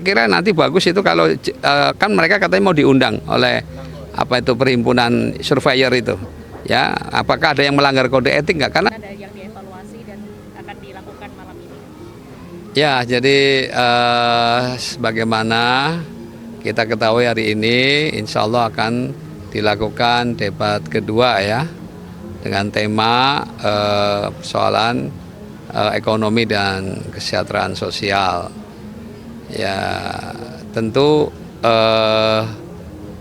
Kira nanti bagus itu kalau kan mereka katanya mau diundang oleh apa itu perhimpunan surveyor itu, ya apakah ada yang melanggar kode etik nggak? Karena ada yang dievaluasi dan akan dilakukan malam ini. ya jadi sebagaimana kita ketahui hari ini, insya Allah akan dilakukan debat kedua ya dengan tema persoalan ekonomi dan kesejahteraan sosial. Ya tentu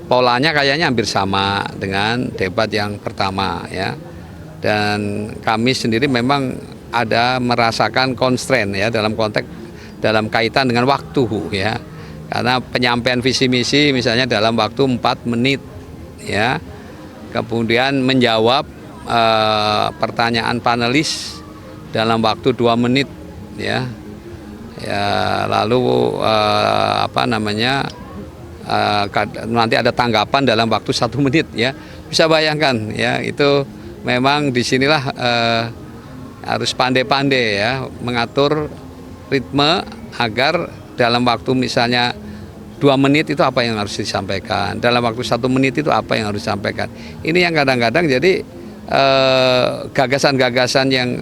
polanya kayaknya hampir sama dengan debat yang pertama ya. Dan kami sendiri memang ada merasakan constraint ya dalam konteks dalam kaitan dengan waktu ya. Karena penyampaian visi misi misalnya dalam waktu 4 menit ya. Kemudian menjawab pertanyaan panelis dalam waktu 2 menit ya. Ya lalu nanti ada tanggapan dalam waktu 1 menit ya, bisa bayangkan ya, itu memang disinilah harus pandai-pandai ya mengatur ritme agar dalam waktu misalnya 2 menit itu apa yang harus disampaikan, dalam waktu 1 menit itu apa yang harus disampaikan. Ini yang kadang-kadang jadi gagasan-gagasan yang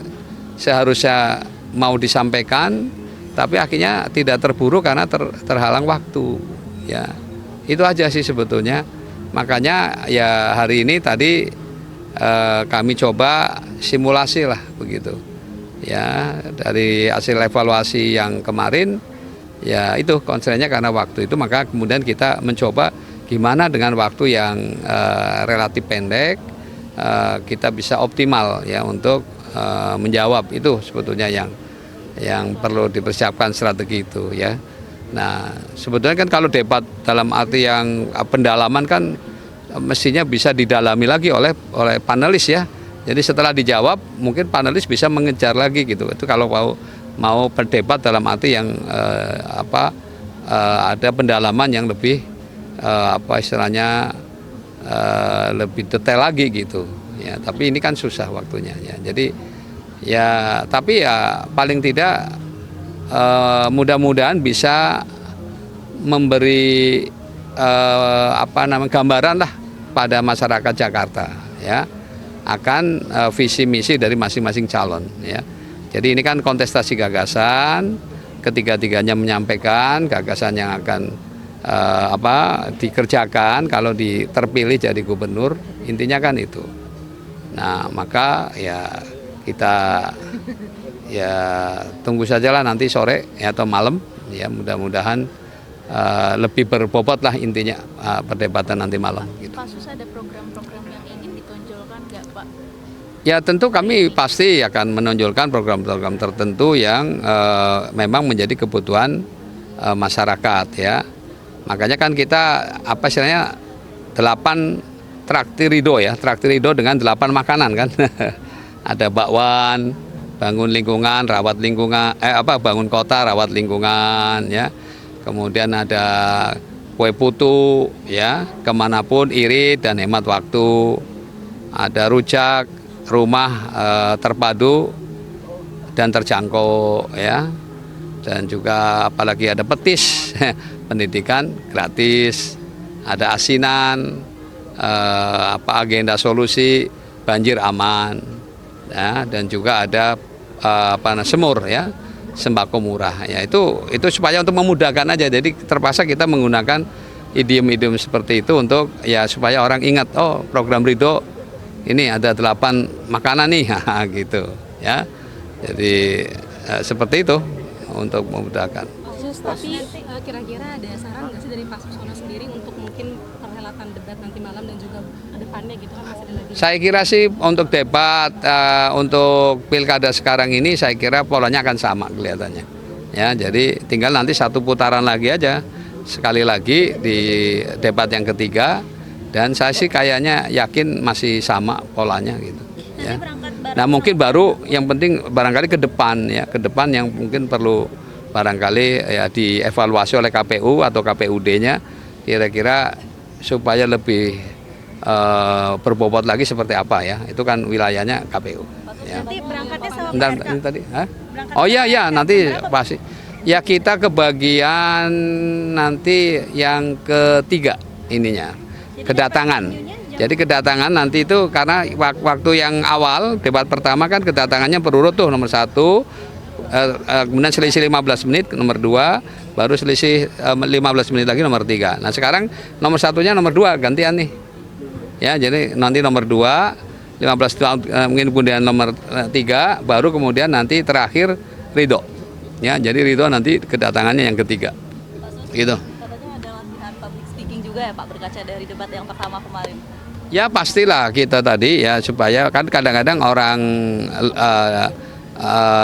seharusnya mau disampaikan tapi akhirnya tidak terburu karena terhalang waktu ya. Itu aja sih sebetulnya. Makanya ya hari ini tadi kami coba simulasi lah begitu ya, dari hasil evaluasi yang kemarin ya itu konsennya karena waktu itu, maka kemudian kita mencoba gimana dengan waktu yang relatif pendek kita bisa optimal ya untuk menjawab. Itu sebetulnya yang perlu dipersiapkan strategi itu ya. Nah sebetulnya kan kalau debat dalam arti yang pendalaman kan mestinya bisa didalami lagi oleh panelis ya. Jadi setelah dijawab mungkin panelis bisa mengejar lagi gitu. Itu kalau mau berdebat dalam arti yang ada pendalaman yang lebih istilahnya lebih detail lagi gitu ya. Tapi ini kan susah waktunya ya. Jadi ya, tapi ya paling tidak mudah-mudahan bisa memberi gambaran lah pada masyarakat Jakarta ya akan visi misi dari masing-masing calon ya. Jadi ini kan kontestasi gagasan, ketiga-tiganya menyampaikan gagasan yang akan dikerjakan kalau terpilih jadi gubernur, intinya kan itu. Nah maka ya kita ya tunggu sajalah nanti sore ya, atau malam ya, mudah-mudahan lebih berbobot lah intinya perdebatan nanti malam gitu. Kasus ada program-program yang ingin ditonjolkan nggak Pak? Ya tentu kami pasti akan menonjolkan program-program tertentu yang memang menjadi kebutuhan masyarakat ya. Makanya kan kita istilahnya 8 traktir ridho ya, traktir ridho dengan 8 makanan kan. Ada bakwan, bangun lingkungan, rawat lingkungan, bangun kota, rawat lingkungan ya. Kemudian ada kue putu ya, kemanapun irit dan hemat waktu. Ada rujak, rumah terpadu dan terjangkau ya. Dan juga apalagi ada petis, pendidikan gratis. Ada asinan, agenda solusi banjir aman. Ya, dan juga ada semur ya, sembako murah ya. Itu supaya untuk memudahkan aja, jadi terpaksa kita menggunakan idiom-idiom seperti itu untuk ya supaya orang ingat, oh program Ridho ini ada 8 makanan nih gitu ya. Jadi seperti itu untuk memudahkan. Tapi kira-kira ada saran nggak sih dari Pak Suswono sendiri untuk mungkin perhelatan debat nanti malam dan juga ke depannya gitu kan, masih ada lagi? Saya kira sih untuk debat untuk pilkada sekarang ini saya kira polanya akan sama kelihatannya. Ya, jadi tinggal nanti 1 putaran lagi aja, sekali lagi di debat yang ketiga, dan saya sih kayaknya yakin masih sama polanya gitu. Ya. Nah mungkin baru yang penting barangkali ke depan ya, ke depan yang mungkin perlu barangkali ya dievaluasi oleh KPU atau KPUD-nya kira-kira supaya lebih berbobot lagi seperti apa ya, itu kan wilayahnya KPU ya. Nanti berangkatnya sama Bentar, ini tadi oh iya nanti pasti Ya kita kebagian nanti yang ketiga ininya, kedatangan. Jadi kedatangan nanti itu karena waktu yang awal debat pertama kan kedatangannya berurut tuh nomor 1, kemudian selisih 15 menit nomor 2, baru selisih 15 menit lagi nomor 3. Nah sekarang nomor 1-nya nomor 2 gantian nih. Ya jadi nanti nomor 2, 15 tahun mungkin kemudian nomor 3, baru kemudian nanti terakhir Ridho. Ya, jadi Ridho nanti kedatangannya yang ketiga. Gitu. Katanya ada latihan public speaking juga ya Pak, berkaca dari debat yang pertama kemarin. Ya pastilah kita tadi ya supaya kan kadang-kadang orang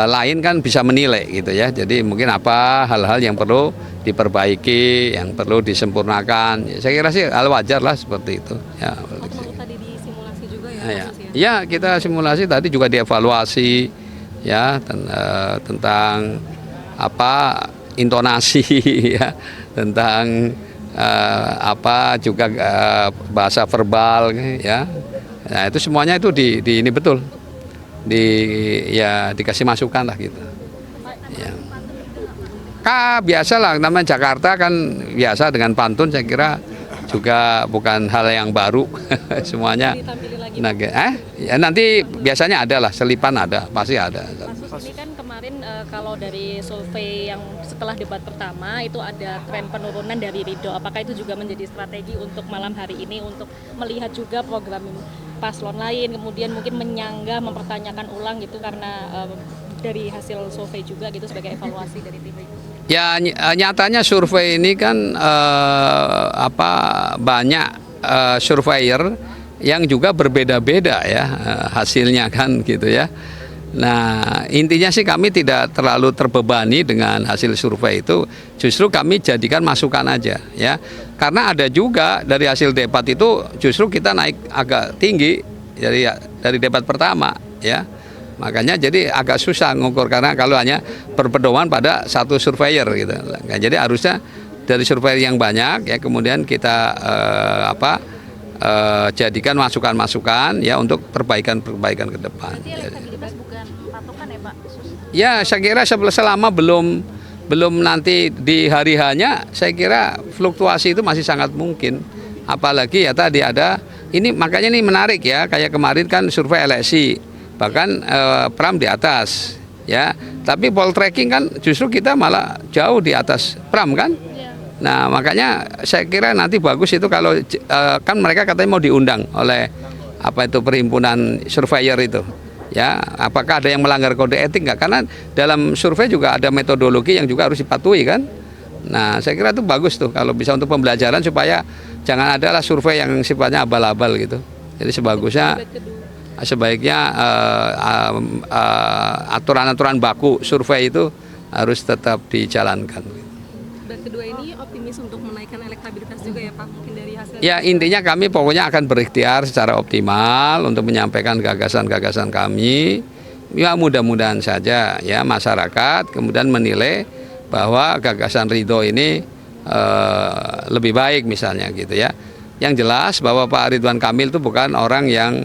lain kan bisa menilai gitu ya. Jadi mungkin apa hal-hal yang perlu diperbaiki, yang perlu disempurnakan. Ya, saya kira sih hal wajar lah seperti itu. Ya, Waktu tadi disimulasi juga ya, ya. Pak Sus, ya? Ya kita simulasi tadi juga dievaluasi ya tentang apa intonasi ya, tentang apa juga bahasa verbal ya. Nah itu semuanya itu di ini betul ya dikasih masukan lah gitu. Ya. Biasa lah namanya Jakarta kan biasa dengan pantun, saya kira juga bukan hal yang baru semuanya. Ditampilin lagi. Nah, ya nanti biasanya ada lah, selipan ada, pasti ada. Kasus ini kan kemarin kalau dari survei yang setelah debat pertama itu ada tren penurunan dari Ridho. Apakah itu juga menjadi strategi untuk malam hari ini untuk melihat juga program paslon lain, kemudian mungkin menyanggah, mempertanyakan ulang gitu karena dari hasil survei juga gitu sebagai evaluasi dari tim itu? Ya nyatanya survei ini kan banyak surveyor yang juga berbeda-beda ya hasilnya kan gitu ya. Nah intinya sih kami tidak terlalu terbebani dengan hasil survei itu, justru kami jadikan masukan aja ya. Karena ada juga dari hasil debat itu justru kita naik agak tinggi dari debat pertama ya. Makanya jadi agak susah ngukur karena kalau hanya berpedoman pada satu surveyor gitu. Nah, jadi harusnya dari survei yang banyak ya kemudian kita jadikan masukan-masukan ya untuk perbaikan-perbaikan ke depan. Berarti elektabilitas bukan patokan ya Pak? Ya saya kira selama belum nanti di hari hanya saya kira fluktuasi itu masih sangat mungkin. Apalagi ya tadi ada ini makanya ini menarik ya kayak kemarin kan survei LSI. Bahkan Pram di atas ya, tapi poltreking kan justru kita malah jauh di atas Pram kan. Nah makanya saya kira nanti bagus itu kalau kan mereka katanya mau diundang oleh apa itu perhimpunan surveyor itu ya, apakah ada yang melanggar kode etik nggak, karena dalam survei juga ada metodologi yang juga harus dipatuhi kan. Nah saya kira itu bagus tuh kalau bisa untuk pembelajaran supaya jangan adalah survei yang sifatnya abal-abal gitu. Jadi sebaiknya aturan-aturan baku survei itu harus tetap dijalankan. Dan kedua ini optimis untuk menaikkan elektabilitas juga ya Pak, mungkin dari hasil. Ya intinya kami pokoknya akan berikhtiar secara optimal untuk menyampaikan gagasan-gagasan kami. Ya mudah-mudahan saja ya masyarakat kemudian menilai bahwa gagasan Ridho ini lebih baik misalnya gitu ya. Yang jelas bahwa Pak Ridwan Kamil itu bukan orang yang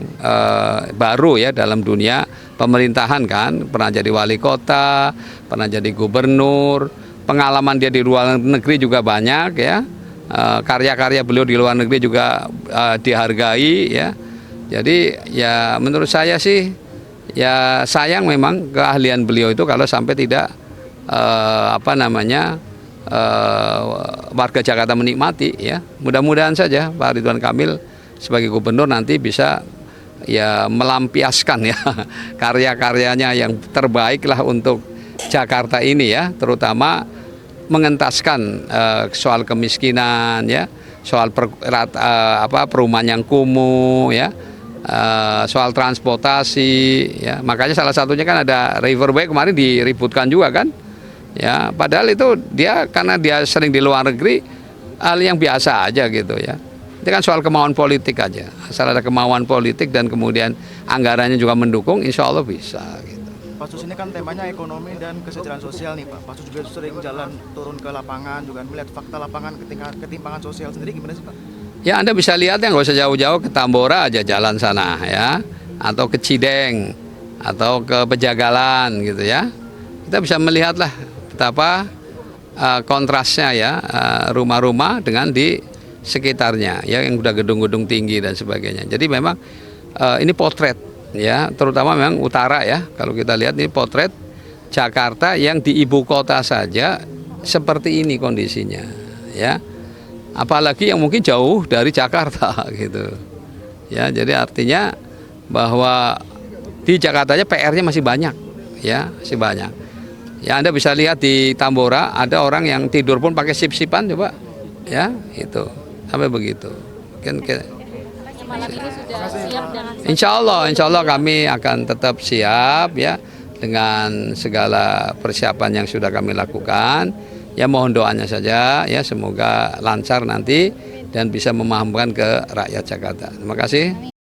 baru ya dalam dunia pemerintahan kan, pernah jadi wali kota, pernah jadi gubernur, pengalaman dia di luar negeri juga banyak ya, karya-karya beliau di luar negeri juga dihargai ya. Jadi ya menurut saya sih ya sayang memang keahlian beliau itu kalau sampai tidak warga Jakarta menikmati ya. Mudah-mudahan saja Pak Ridwan Kamil sebagai gubernur nanti bisa ya melampiaskan ya karya-karyanya yang terbaik lah untuk Jakarta ini ya, terutama mengentaskan soal kemiskinan ya, soal perumahan yang kumuh ya, soal transportasi ya. Makanya salah satunya kan ada Riverway kemarin diributkan juga kan. Ya, padahal itu dia karena dia sering di luar negeri hal yang biasa aja gitu ya. Itu kan soal kemauan politik aja. Asal ada kemauan politik dan kemudian anggarannya juga mendukung, insya Allah bisa. Gitu. Pak Sus ini kan temanya ekonomi dan kesejahteraan sosial nih Pak. Pak Sus juga sering jalan turun ke lapangan juga melihat fakta lapangan ketimpangan sosial sendiri gimana sih Pak? Ya Anda bisa lihat ya nggak usah jauh-jauh ke Tambora aja jalan sana ya, atau ke Cideng, atau ke Pejagalan gitu ya. Kita bisa melihat lah betapa kontrasnya ya, rumah-rumah dengan di sekitarnya ya, yang udah gedung-gedung tinggi dan sebagainya. Jadi memang ini potret ya, terutama memang utara ya. Kalau kita lihat ini potret Jakarta yang di ibu kota saja seperti ini kondisinya ya. Apalagi yang mungkin jauh dari Jakarta gitu. Ya, jadi artinya bahwa di Jakarta aja PR-nya masih banyak ya, masih banyak. Ya, Anda bisa lihat di Tambora ada orang yang tidur pun pakai sip-sipan coba ya, itu sampai begitu. Mungkin Malam ini sudah siap dan insya Allah kami akan tetap siap ya dengan segala persiapan yang sudah kami lakukan. Ya, mohon doanya saja ya, semoga lancar nanti dan bisa memahamkan ke rakyat Jakarta. Terima kasih.